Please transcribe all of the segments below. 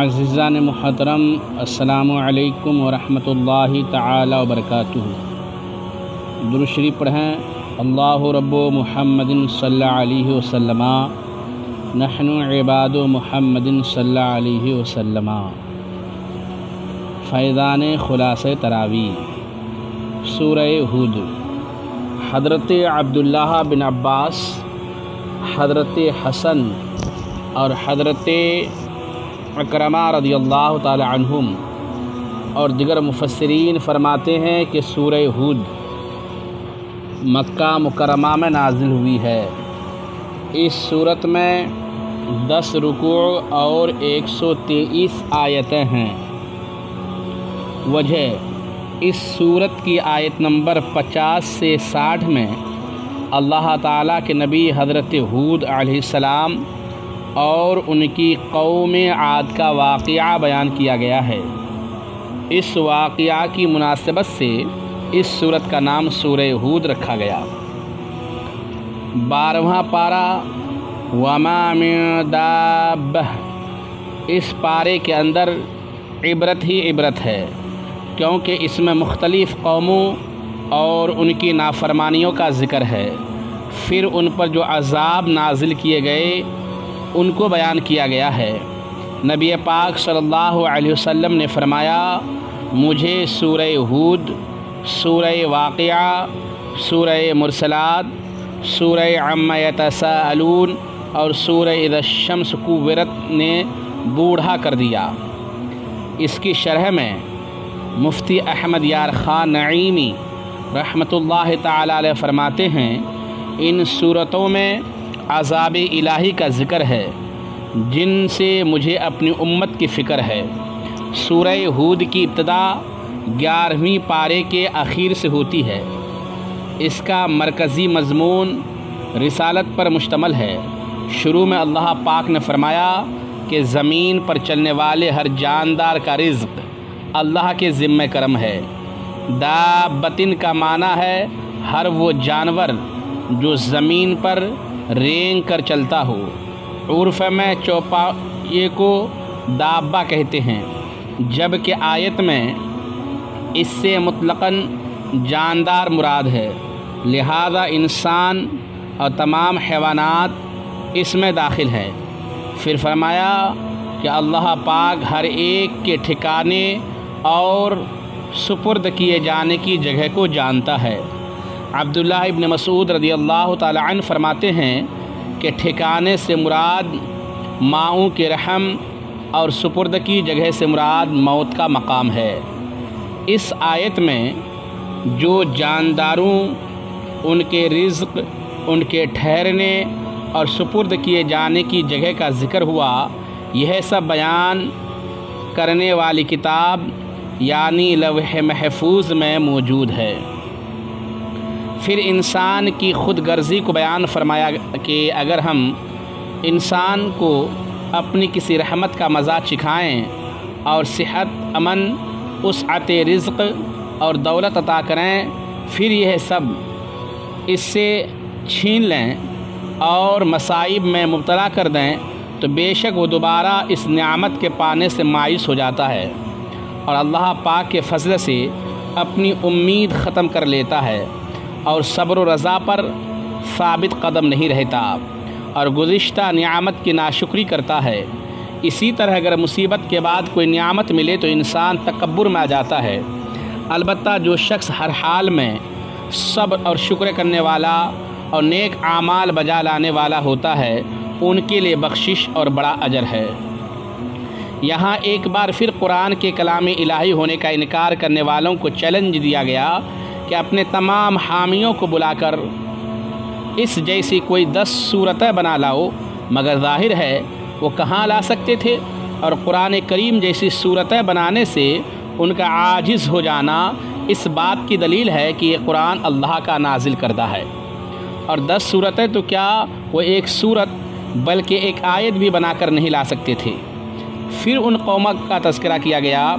معززان محترم، السلام علیکم ورحمۃ اللہ تعالی وبرکاتہ۔ درود شریف پڑھیں۔ اللہ رب محمد صلی اللہ علیہ وسلم، نحن عباد محمد صلی اللہ علیہ وسلم۔ فیضان خلاصہ تراویح، سورہ ہود۔ حضرت عبداللہ بن عباس، حضرت حسن اور حضرت اکرمہ رضی اللہ تعالی عنہم اور دیگر مفسرین فرماتے ہیں کہ سورہ ہود مکہ مکرمہ میں نازل ہوئی ہے۔ اس صورت میں 10 رکوع اور 123 آیتیں ہیں۔ وجہ، اس صورت کی آیت نمبر 50 سے 60 میں اللہ تعالیٰ کے نبی حضرت ہود علیہ السلام اور ان کی قوم عاد کا واقعہ بیان کیا گیا ہے۔ اس واقعہ کی مناسبت سے اس سورت کا نام سورہ ہود رکھا گیا۔ 12واں پارہ، وما من دابہ۔ اس پارے کے اندر عبرت ہی عبرت ہے، کیونکہ اس میں مختلف قوموں اور ان کی نافرمانیوں کا ذکر ہے۔ پھر ان پر جو عذاب نازل کیے گئے ان کو بیان کیا گیا ہے۔ نبی پاک صلی اللہ علیہ وسلم نے فرمایا، مجھے سورہ ہود، سورہ واقعہ، سورہ مرسلات، سورہ عما یتساءلون اور سورہ اذا الشمس کورت نے بوڑھا کر دیا۔ اس کی شرح میں مفتی احمد یار خان نعیمی رحمۃ اللہ تعالی علیہ فرماتے ہیں، ان صورتوں میں عذاب الہی کا ذکر ہے جن سے مجھے اپنی امت کی فکر ہے۔ سورہ ہود کی ابتدا 11ویں پارے کے اخیر سے ہوتی ہے۔ اس کا مرکزی مضمون رسالت پر مشتمل ہے۔ شروع میں اللہ پاک نے فرمایا کہ زمین پر چلنے والے ہر جاندار کا رزق اللہ کے ذمہ کرم ہے۔ دابتن کا معنی ہے ہر وہ جانور جو زمین پر رینگ کر چلتا ہو۔ عرف میں چوپائے کو دابہ کہتے ہیں، جبکہ آیت میں اس سے مطلقاً جاندار مراد ہے، لہذا انسان اور تمام حیوانات اس میں داخل ہیں۔ پھر فرمایا کہ اللہ پاک ہر ایک کے ٹھکانے اور سپرد کیے جانے کی جگہ کو جانتا ہے۔ عبداللہ ابن مسعود رضی اللہ تعالی عنہ فرماتے ہیں کہ ٹھکانے سے مراد ماؤں کے رحم اور سپرد کی جگہ سے مراد موت کا مقام ہے۔ اس آیت میں جو جانداروں، ان کے رزق، ان کے ٹھہرنے اور سپرد کیے جانے کی جگہ کا ذکر ہوا، یہ سب بیان کرنے والی کتاب یعنی لوح محفوظ میں موجود ہے۔ پھر انسان کی خود غرضی کو بیان فرمایا کہ اگر ہم انسان کو اپنی کسی رحمت کا مزہ چکھائیں اور صحت، امن، وسعت رزق اور دولت عطا کریں، پھر یہ سب اس سے چھین لیں اور مصائب میں مبتلا کر دیں، تو بے شک وہ دوبارہ اس نعمت کے پانے سے مایوس ہو جاتا ہے اور اللہ پاک کے فضل سے اپنی امید ختم کر لیتا ہے اور صبر و رضا پر ثابت قدم نہیں رہتا اور گزشتہ نعمت کی ناشکری کرتا ہے۔ اسی طرح اگر مصیبت کے بعد کوئی نعمت ملے تو انسان تکبر میں آ جاتا ہے۔ البتہ جو شخص ہر حال میں صبر اور شکر کرنے والا اور نیک اعمال بجا لانے والا ہوتا ہے، ان کے لیے بخشش اور بڑا اجر ہے۔ یہاں ایک بار پھر قرآن کے کلام الہی ہونے کا انکار کرنے والوں کو چیلنج دیا گیا کہ اپنے تمام حامیوں کو بلا کر اس جیسی کوئی 10 صورتیں بنا لاؤ، مگر ظاہر ہے وہ کہاں لا سکتے تھے، اور قرآن کریم جیسی صورتیں بنانے سے ان کا عاجز ہو جانا اس بات کی دلیل ہے کہ یہ قرآن اللہ کا نازل کردہ ہے۔ اور 10 صورتیں تو کیا، وہ ایک صورت بلکہ ایک آیت بھی بنا کر نہیں لا سکتے تھے۔ پھر ان قوموں کا تذکرہ کیا گیا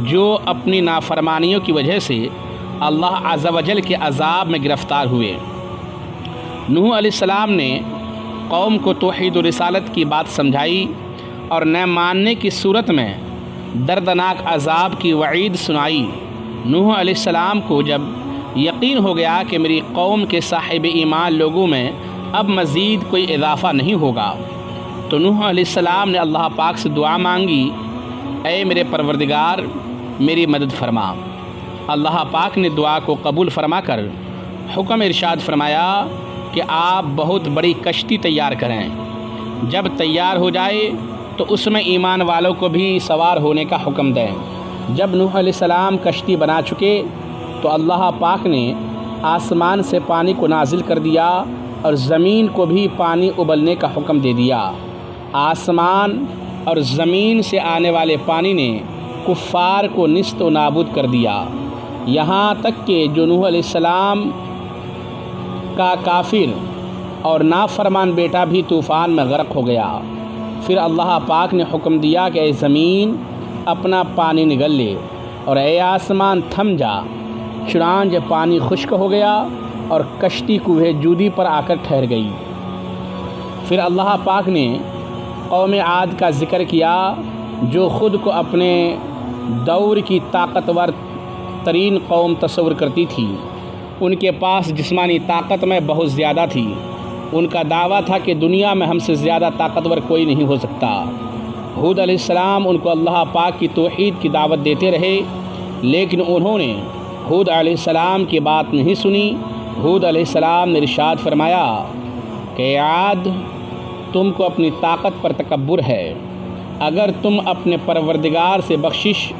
جو اپنی نافرمانیوں کی وجہ سے اللہ عز و جل کے عذاب میں گرفتار ہوئے۔ نوح علیہ السلام نے قوم کو توحید و رسالت کی بات سمجھائی اور نہ ماننے کی صورت میں دردناک عذاب کی وعید سنائی۔ نوح علیہ السلام کو جب یقین ہو گیا کہ میری قوم کے صاحب ایمان لوگوں میں اب مزید کوئی اضافہ نہیں ہوگا، تو نوح علیہ السلام نے اللہ پاک سے دعا مانگی، اے میرے پروردگار میری مدد فرما۔ اللہ پاک نے دعا کو قبول فرما کر حکم ارشاد فرمایا کہ آپ بہت بڑی کشتی تیار کریں، جب تیار ہو جائے تو اس میں ایمان والوں کو بھی سوار ہونے کا حکم دیں۔ جب نوح علیہ السلام کشتی بنا چکے تو اللہ پاک نے آسمان سے پانی کو نازل کر دیا اور زمین کو بھی پانی ابلنے کا حکم دے دیا۔ آسمان اور زمین سے آنے والے پانی نے کفار کو نیست و نابود کر دیا، یہاں تک کہ جو نوح علیہ السلام کا کافر اور نافرمان بیٹا بھی طوفان میں غرق ہو گیا۔ پھر اللہ پاک نے حکم دیا کہ اے زمین اپنا پانی نگل لے اور اے آسمان تھم جا، چنانچہ پانی خشک ہو گیا اور کشتی کوہ جودی پر آ کر ٹھہر گئی۔ پھر اللہ پاک نے قوم عاد کا ذکر کیا جو خود کو اپنے دور کی طاقتور ترین قوم تصور کرتی تھی۔ ان کے پاس جسمانی طاقت میں بہت زیادہ تھی۔ ان کا دعویٰ تھا کہ دنیا میں ہم سے زیادہ طاقتور کوئی نہیں ہو سکتا۔ ہود علیہ السلام ان کو اللہ پاک کی توحید کی دعوت دیتے رہے، لیکن انہوں نے ہود علیہ السلام کی بات نہیں سنی۔ ہود علیہ السلام نے ارشاد فرمایا کہ عاد تم کو اپنی طاقت پر تکبر ہے، اگر تم اپنے پروردگار سے بخشش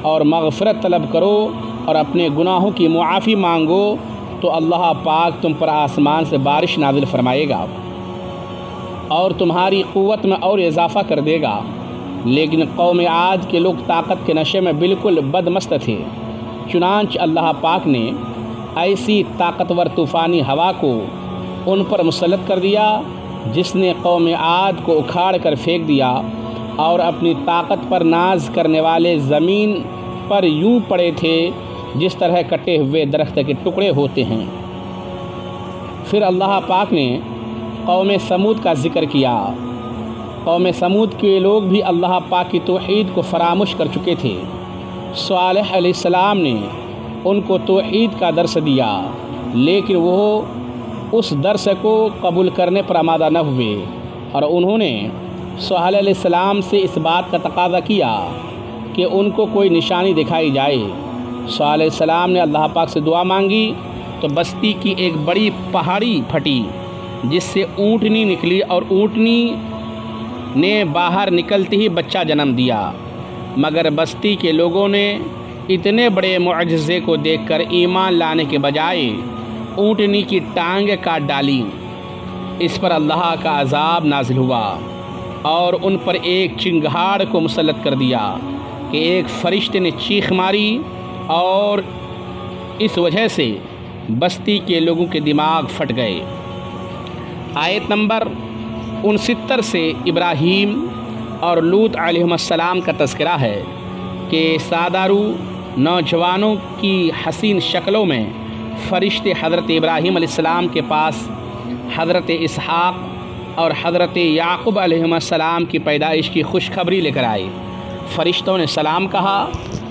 اور مغفرت طلب کرو اور اپنے گناہوں کی معافی مانگو تو اللہ پاک تم پر آسمان سے بارش نازل فرمائے گا اور تمہاری قوت میں اور اضافہ کر دے گا۔ لیکن قوم عاد کے لوگ طاقت کے نشے میں بالکل بدمست تھے، چنانچہ اللہ پاک نے ایسی طاقتور طوفانی ہوا کو ان پر مسلط کر دیا جس نے قوم عاد کو اکھاڑ کر پھینک دیا اور اپنی طاقت پر ناز کرنے والے زمین پر یوں پڑے تھے جس طرح کٹے ہوئے درخت کے ٹکڑے ہوتے ہیں۔ پھر اللہ پاک نے قوم سمود کا ذکر کیا۔ قوم سمود کے لوگ بھی اللہ پاک کی توحید کو فراموش کر چکے تھے۔ صالح علیہ السلام نے ان کو توحید کا درس دیا، لیکن وہ اس درس کو قبول کرنے پر آمادہ نہ ہوئے اور انہوں نے صالح علیہ السلام سے اس بات کا تقاضا کیا کہ ان کو کوئی نشانی دکھائی جائے۔ صالح علیہ السلام نے اللہ پاک سے دعا مانگی تو بستی کی ایک بڑی پہاڑی پھٹی جس سے اونٹنی نکلی اور اونٹنی نے باہر نکلتے ہی بچہ جنم دیا، مگر بستی کے لوگوں نے اتنے بڑے معجزے کو دیکھ کر ایمان لانے کے بجائے اونٹنی کی ٹانگیں کاٹ ڈالی۔ اس پر اللہ کا عذاب نازل ہوا اور ان پر ایک چنگھاڑ کو مسلط کر دیا کہ ایک فرشتے نے چیخ ماری اور اس وجہ سے بستی کے لوگوں کے دماغ پھٹ گئے۔ آیت نمبر 69 سے ابراہیم اور لوط علیہ السلام کا تذکرہ ہے کہ سادہ رو نوجوانوں کی حسین شکلوں میں فرشتے حضرت ابراہیم علیہ السلام کے پاس حضرت اسحاق اور حضرت یعقوب علیہ السلام کی پیدائش کی خوشخبری لے کر آئے۔ فرشتوں نے سلام کہا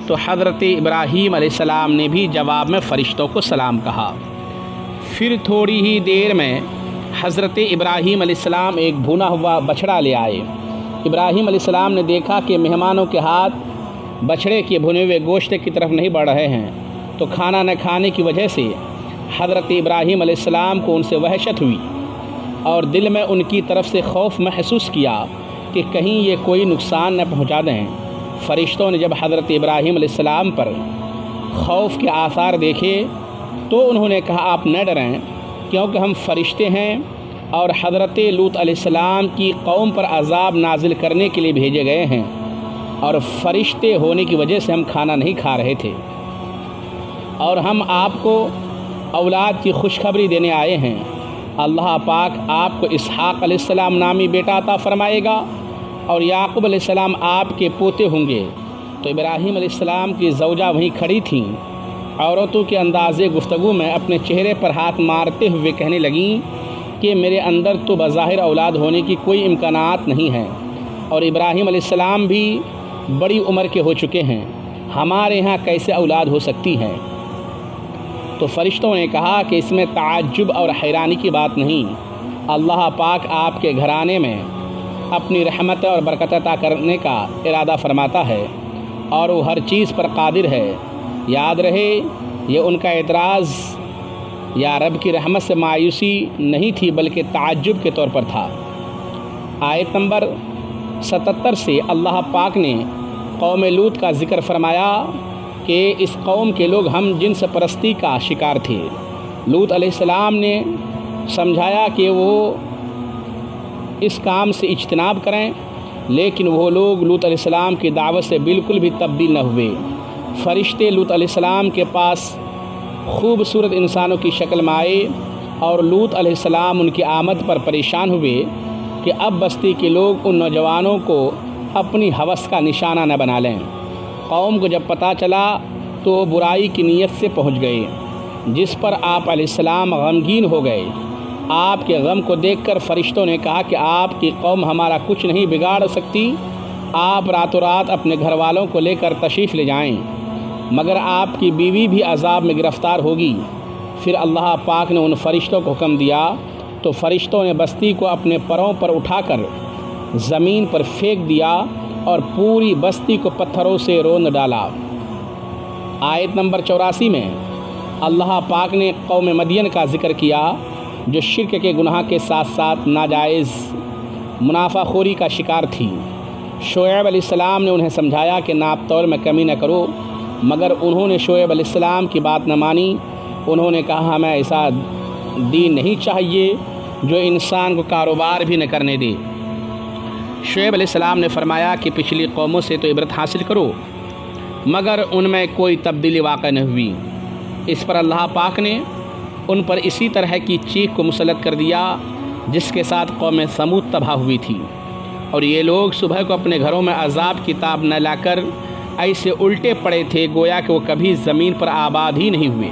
تو حضرت ابراہیم علیہ السلام نے بھی جواب میں فرشتوں کو سلام کہا۔ پھر تھوڑی ہی دیر میں حضرت ابراہیم علیہ السلام ایک بھونا ہوا بچھڑا لے آئے۔ ابراہیم علیہ السلام نے دیکھا کہ مہمانوں کے ہاتھ بچھڑے کے بھنے ہوئے گوشت کی طرف نہیں بڑھ رہے ہیں، تو کھانا نہ کھانے کی وجہ سے حضرت ابراہیم علیہ السلام کو ان سے وحشت ہوئی اور دل میں ان کی طرف سے خوف محسوس کیا کہ کہیں یہ کوئی نقصان نہ پہنچا دیں۔ فرشتوں نے جب حضرت ابراہیم علیہ السلام پر خوف کے آثار دیکھے تو انہوں نے کہا آپ نہ ڈریں، کیونکہ ہم فرشتے ہیں اور حضرت لوط علیہ السلام کی قوم پر عذاب نازل کرنے کے لیے بھیجے گئے ہیں، اور فرشتے ہونے کی وجہ سے ہم کھانا نہیں کھا رہے تھے، اور ہم آپ کو اولاد کی خوشخبری دینے آئے ہیں۔ اللہ پاک آپ کو اسحاق علیہ السلام نامی بیٹا عطا فرمائے گا اور یعقوب علیہ السلام آپ کے پوتے ہوں گے۔ تو ابراہیم علیہ السلام کی زوجہ وہیں کھڑی تھیں۔ عورتوں کے اندازے گفتگو میں اپنے چہرے پر ہاتھ مارتے ہوئے کہنے لگیں کہ میرے اندر تو بظاہر اولاد ہونے کی کوئی امکانات نہیں ہیں، اور ابراہیم علیہ السلام بھی بڑی عمر کے ہو چکے ہیں، ہمارے ہاں کیسے اولاد ہو سکتی ہے؟ تو فرشتوں نے کہا کہ اس میں تعجب اور حیرانی کی بات نہیں، اللہ پاک آپ کے گھرانے میں اپنی رحمت اور برکت عطا کرنے کا ارادہ فرماتا ہے اور وہ ہر چیز پر قادر ہے۔ یاد رہے یہ ان کا اعتراض یا رب کی رحمت سے مایوسی نہیں تھی بلکہ تعجب کے طور پر تھا۔ آیت نمبر 77 سے اللہ پاک نے قوم لوط کا ذکر فرمایا کہ اس قوم کے لوگ ہم جنس پرستی کا شکار تھے۔ لوط علیہ السلام نے سمجھایا کہ وہ اس کام سے اجتناب کریں، لیکن وہ لوگ لوط علیہ السلام کی دعوت سے بالکل بھی تبدیل نہ ہوئے۔ فرشتے لوط علیہ السلام کے پاس خوبصورت انسانوں کی شکل میں آئے اور لوط علیہ السلام ان کی آمد پر پریشان ہوئے کہ اب بستی کے لوگ ان نوجوانوں کو اپنی ہوس کا نشانہ نہ بنا لیں۔ قوم کو جب پتہ چلا تو وہ برائی کی نیت سے پہنچ گئے، جس پر آپ علیہ السلام غمگین ہو گئے۔ آپ کے غم کو دیکھ کر فرشتوں نے کہا کہ آپ کی قوم ہمارا کچھ نہیں بگاڑ سکتی، آپ راتوں رات اپنے گھر والوں کو لے کر تشریف لے جائیں، مگر آپ کی بیوی بھی عذاب میں گرفتار ہوگی۔ پھر اللہ پاک نے ان فرشتوں کو حکم دیا تو فرشتوں نے بستی کو اپنے پروں پر اٹھا کر زمین پر پھینک دیا اور پوری بستی کو پتھروں سے روند ڈالا۔ آیت نمبر 84 میں اللہ پاک نے قوم مدین کا ذکر کیا جو شرک کے گناہ کے ساتھ ساتھ ناجائز منافع خوری کا شکار تھی۔ شعیب علیہ السلام نے انہیں سمجھایا کہ ناپ تول میں کمی نہ کرو، مگر انہوں نے شعیب علیہ السلام کی بات نہ مانی۔ انہوں نے کہا ہمیں ایسا دین نہیں چاہیے جو انسان کو کاروبار بھی نہ کرنے دے۔ شعیب علیہ السلام نے فرمایا کہ پچھلی قوموں سے تو عبرت حاصل کرو، مگر ان میں کوئی تبدیلی واقع نہ ہوئی۔ اس پر اللہ پاک نے ان پر اسی طرح کی چیخ کو مسلط کر دیا جس کے ساتھ قوم ثمود تباہ ہوئی تھی، اور یہ لوگ صبح کو اپنے گھروں میں عذاب کی تاب نہ لا کر ایسے الٹے پڑے تھے گویا کہ وہ کبھی زمین پر آباد ہی نہیں ہوئے۔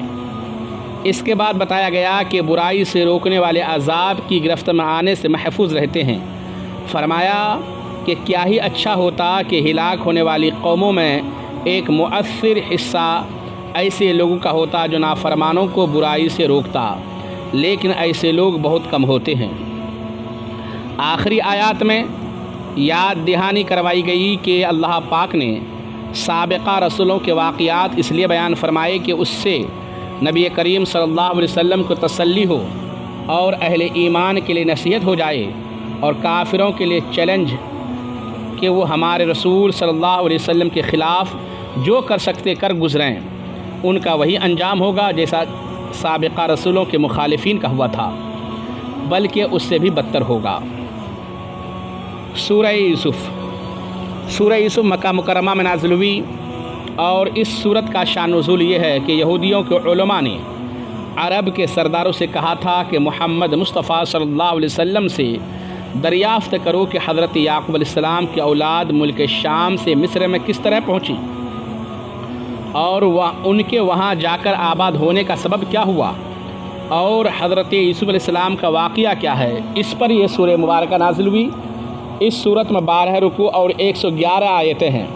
اس کے بعد بتایا گیا کہ برائی سے روکنے والے عذاب کی گرفت میں آنے سے محفوظ رہتے ہیں۔ فرمایا کہ کیا ہی اچھا ہوتا کہ ہلاک ہونے والی قوموں میں ایک مؤثر حصہ ایسے لوگوں کا ہوتا جو نافرمانوں کو برائی سے روکتا، لیکن ایسے لوگ بہت کم ہوتے ہیں۔ آخری آیات میں یاد دہانی کروائی گئی کہ اللہ پاک نے سابقہ رسولوں کے واقعات اس لیے بیان فرمائے کہ اس سے نبی کریم صلی اللہ علیہ وسلم کو تسلی ہو اور اہل ایمان کے لیے نصیحت ہو جائے، اور کافروں کے لیے چیلنج کہ وہ ہمارے رسول صلی اللہ علیہ وسلم کے خلاف جو کر سکتے کر گزریں، ان کا وہی انجام ہوگا جیسا سابقہ رسولوں کے مخالفین کا ہوا تھا، بلکہ اس سے بھی بدتر ہوگا۔ سورہ یوسف مکہ مکرمہ میں نازل ہوئی، اور اس سورت کا شان نزول یہ ہے کہ یہودیوں کے علماء نے عرب کے سرداروں سے کہا تھا کہ محمد مصطفیٰ صلی اللہ علیہ وسلم سے دریافت کرو کہ حضرت یعقوب علیہ السلام کی اولاد ملک شام سے مصر میں کس طرح پہنچی، اور ان کے وہاں جا کر آباد ہونے کا سبب کیا ہوا، اور حضرت یوسف علیہ السلام کا واقعہ کیا ہے۔ اس پر یہ سورہ مبارکہ نازل ہوئی۔ اس صورت میں 12 رکوع اور 111 آیتیں ہیں۔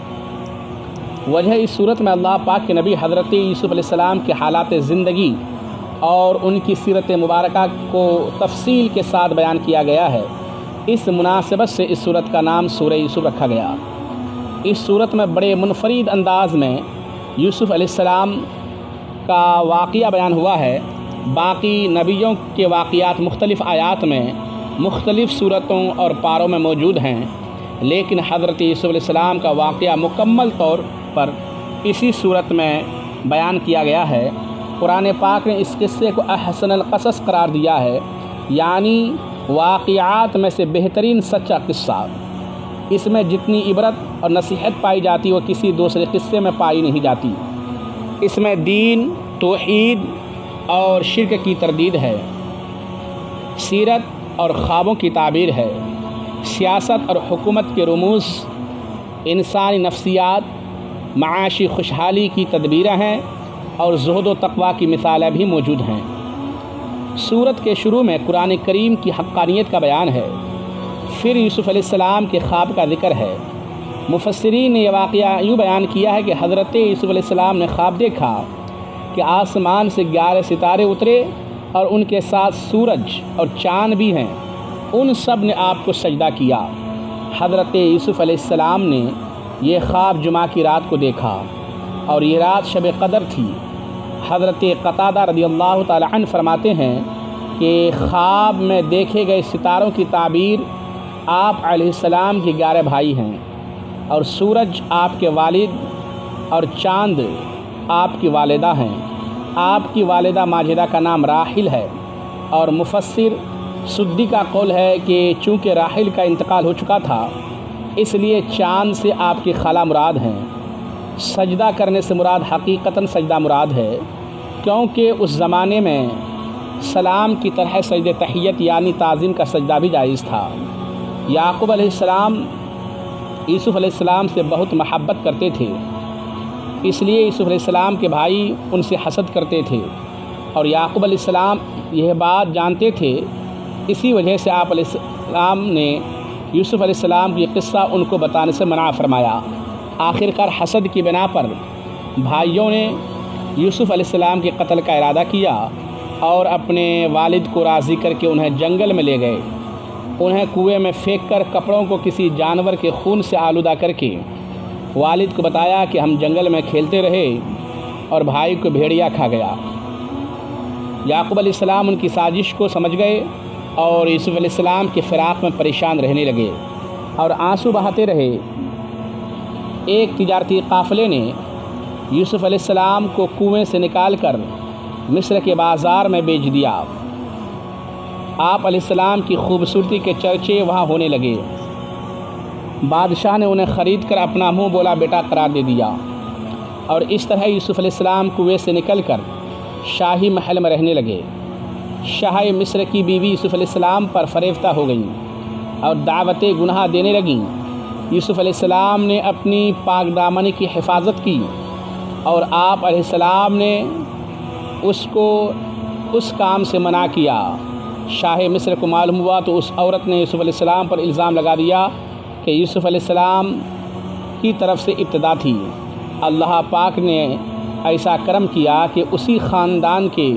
وجہ اس صورت میں اللہ پاک کے نبی حضرت یوسف علیہ السلام کے حالات زندگی اور ان کی سیرت مبارکہ کو تفصیل کے ساتھ بیان کیا گیا ہے۔ اس مناسبت سے اس صورت کا نام سورہ یوسف رکھا گیا۔ اس صورت میں بڑے منفرد انداز میں یوسف علیہ السلام کا واقعہ بیان ہوا ہے۔ باقی نبیوں کے واقعات مختلف آیات میں مختلف صورتوں اور پاروں میں موجود ہیں، لیکن حضرت یوسف علیہ السلام کا واقعہ مکمل طور پر اسی صورت میں بیان کیا گیا ہے۔ قرآن پاک نے اس قصے کو احسن القصص قرار دیا ہے، یعنی واقعات میں سے بہترین سچا قصہ۔ اس میں جتنی عبرت اور نصیحت پائی جاتی وہ کسی دوسرے قصے میں پائی نہیں جاتی۔ اس میں دین، توحید اور شرک کی تردید ہے، سیرت اور خوابوں کی تعبیر ہے، سیاست اور حکومت کے رموز، انسانی نفسیات، معاشی خوشحالی کی تدبیریں ہیں، اور زہد و تقوی کی مثالیں بھی موجود ہیں۔ سورت کے شروع میں قرآن کریم کی حقانیت کا بیان ہے۔ پھر یوسف علیہ السلام کے خواب کا ذکر ہے۔ مفسرین نے یہ واقعہ یوں بیان کیا ہے کہ حضرت یوسف علیہ السلام نے خواب دیکھا کہ آسمان سے 11 ستارے اترے اور ان کے ساتھ سورج اور چاند بھی ہیں، ان سب نے آپ کو سجدہ کیا۔ حضرت یوسف علیہ السلام نے یہ خواب جمعہ کی رات کو دیکھا اور یہ رات شب قدر تھی۔ حضرت قتادہ رضی اللہ تعالی عنہ فرماتے ہیں کہ خواب میں دیکھے گئے ستاروں کی تعبیر آپ علیہ السلام کے 11 بھائی ہیں، اور سورج آپ کے والد اور چاند آپ کی والدہ ہیں۔ آپ کی والدہ ماجدہ کا نام راحل ہے، اور مفسر سدی کا قول ہے کہ چونکہ راحل کا انتقال ہو چکا تھا اس لیے چاند سے آپ کی خالہ مراد ہیں۔ سجدہ کرنے سے مراد حقیقتاً سجدہ مراد ہے، کیونکہ اس زمانے میں سلام کی طرح سجدہ تحیت یعنی تعظیم کا سجدہ بھی جائز تھا۔ یعقوب علیہ السلام یوسف علیہ السلام سے بہت محبت کرتے تھے، اس لیے یوسف علیہ السلام کے بھائی ان سے حسد کرتے تھے، اور یعقوب علیہ السلام یہ بات جانتے تھے، اسی وجہ سے آپ علیہ السلام نے یوسف علیہ السلام کی قصہ ان کو بتانے سے منع فرمایا۔ آخرکار حسد کی بنا پر بھائیوں نے یوسف علیہ السلام کے قتل کا ارادہ کیا اور اپنے والد کو راضی کر کے انہیں جنگل میں لے گئے۔ انہیں کنویں میں پھینک کر کپڑوں کو کسی جانور کے خون سے آلودہ کر کے والد کو بتایا کہ ہم جنگل میں کھیلتے رہے اور بھائی کو بھیڑیا کھا گیا۔ یعقوب علیہ السلام ان کی سازش کو سمجھ گئے اور یوسف علیہ السلام کے فراق میں پریشان رہنے لگے اور آنسو بہاتے رہے۔ ایک تجارتی قافلے نے یوسف علیہ السلام کو کنویں سے نکال کر مصر کے بازار میں بیچ دیا۔ آپ علیہ السلام کی خوبصورتی کے چرچے وہاں ہونے لگے۔ بادشاہ نے انہیں خرید کر اپنا منہ بولا بیٹا قرار دے دیا، اور اس طرح یوسف علیہ السلام کنویں سے نکل کر شاہی محل میں رہنے لگے۔ شاہ مصر کی بیوی یوسف علیہ السلام پر فریفتہ ہو گئیں اور دعوت گناہ دینے لگیں۔ یوسف علیہ السلام نے اپنی پاک دامنی کی حفاظت کی، اور آپ علیہ السلام نے اس کو اس کام سے منع کیا۔ شاہ مصر کو معلوم ہوا تو اس عورت نے یوسف علیہ السلام پر الزام لگا دیا کہ یوسف علیہ السلام کی طرف سے ابتدا تھی۔ اللہ پاک نے ایسا کرم کیا کہ اسی خاندان کے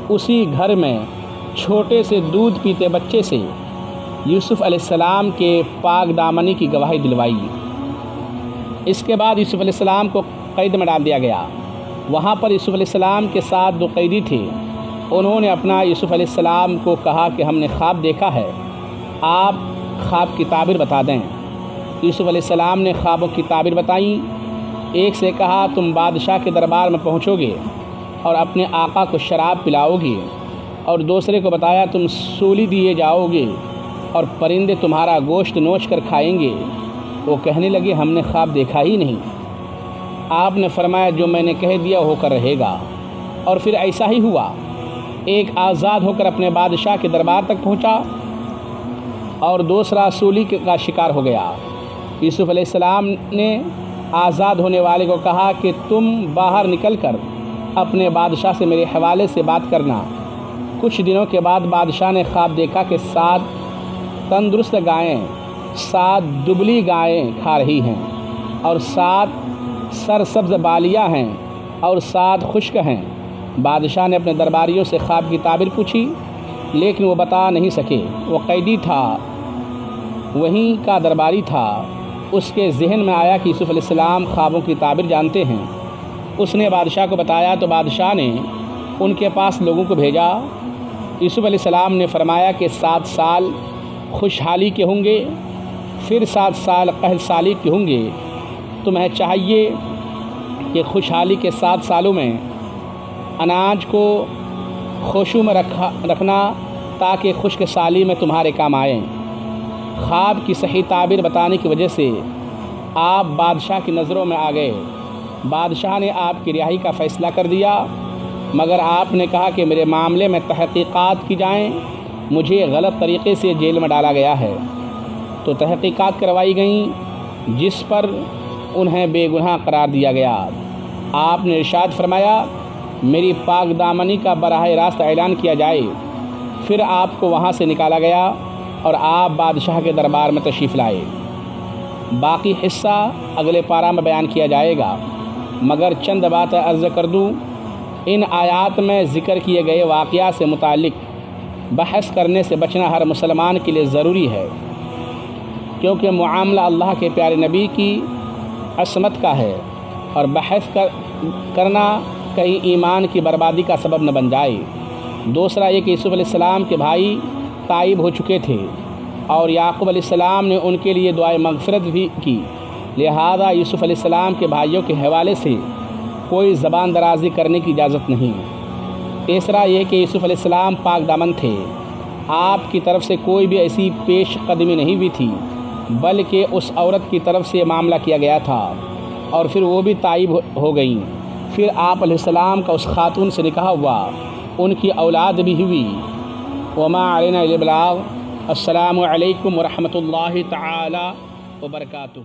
اسی گھر میں چھوٹے سے دودھ پیتے بچے سے یوسف علیہ السلام کے پاک دامنی کی گواہی دلوائی۔ اس کے بعد یوسف علیہ السلام کو قید میں ڈال دیا گیا۔ وہاں پر یوسف علیہ السلام کے ساتھ 2 قیدی تھے۔ انہوں نے اپنا یوسف علیہ السلام کو کہا کہ ہم نے خواب دیکھا ہے، آپ خواب کی تعبیر بتا دیں۔ یوسف علیہ السلام نے خوابوں کی تعبیر بتائیں۔ ایک سے کہا تم بادشاہ کے دربار میں پہنچو گے اور اپنے آقا کو شراب پلاؤ گے، اور دوسرے کو بتایا تم سولی دیے جاؤ گے اور پرندے تمہارا گوشت نوچ کر کھائیں گے۔ وہ کہنے لگے ہم نے خواب دیکھا ہی نہیں۔ آپ نے فرمایا جو میں نے کہہ دیا ہو کر رہے گا، اور پھر ایسا ہی ہوا۔ ایک آزاد ہو کر اپنے بادشاہ کے دربار تک پہنچا اور دوسرا سولی کا شکار ہو گیا۔ یوسف علیہ السلام نے آزاد ہونے والے کو کہا کہ تم باہر نکل کر اپنے بادشاہ سے میرے حوالے سے بات کرنا۔ کچھ دنوں کے بعد بادشاہ نے خواب دیکھا کہ 7 تندرست گائیں 7 دبلی گائیں کھا رہی ہیں، اور 7 سرسبز بالیاں ہیں اور 7 خشک ہیں۔ بادشاہ نے اپنے درباریوں سے خواب کی تعبیر پوچھی، لیکن وہ بتا نہیں سکے۔ وہ قیدی تھا، وہیں کا درباری تھا۔ اس کے ذہن میں آیا کہ یوسف علیہ السلام خوابوں کی تعبیر جانتے ہیں۔ اس نے بادشاہ کو بتایا تو بادشاہ نے ان کے پاس لوگوں کو بھیجا۔ یوسف علیہ السلام نے فرمایا کہ 7 سال خوشحالی کے ہوں گے، پھر 7 سال قحط سالی کے ہوں گے۔ تمہیں چاہیے کہ خوشحالی کے 7 سالوں میں اناج کو خوشو میں رکھنا تاکہ خشک سالی میں تمہارے کام آئیں۔ خواب کی صحیح تعبیر بتانے کی وجہ سے آپ بادشاہ کی نظروں میں آ گئے۔ بادشاہ نے آپ کی رہائی کا فیصلہ کر دیا، مگر آپ نے کہا کہ میرے معاملے میں تحقیقات کی جائیں، مجھے غلط طریقے سے جیل میں ڈالا گیا ہے۔ تو تحقیقات کروائی گئیں جس پر انہیں بے گناہ قرار دیا گیا۔ آپ نے ارشاد فرمایا میری پاک دامنی کا براہ راست اعلان کیا جائے۔ پھر آپ کو وہاں سے نکالا گیا۔ اور آپ بادشاہ کے دربار میں تشریف لائے۔ باقی حصہ اگلے پارہ میں بیان کیا جائے گا، مگر چند باتیں عرض کر دوں۔ ان آیات میں ذکر کیے گئے واقعات سے متعلق بحث کرنے سے بچنا ہر مسلمان کے لیے ضروری ہے، کیونکہ معاملہ اللہ کے پیارے نبی کی عصمت کا ہے، اور بحث کرنا کہیں ایمان کی بربادی کا سبب نہ بن جائے۔ دوسرا یہ کہ یوسف علیہ السلام کے بھائی تائب ہو چکے تھے، اور یعقوب علیہ السلام نے ان کے لیے دعائے مغفرت بھی کی، لہذا یوسف علیہ السلام کے بھائیوں کے حوالے سے کوئی زبان درازی کرنے کی اجازت نہیں۔ تیسرا یہ کہ یوسف علیہ السلام پاک دامن تھے، آپ کی طرف سے کوئی بھی ایسی پیش قدمی نہیں ہوئی تھی، بلکہ اس عورت کی طرف سے معاملہ کیا گیا تھا، اور پھر وہ بھی تائب ہو گئیں۔ پھر آپ علیہ السلام کا اس خاتون سے نکاح ہوا، ان کی اولاد بھی ہوئی۔ وما علینا الا البلاغ۔ السلام علیکم ورحمۃ اللہ تعالی وبرکاتہ۔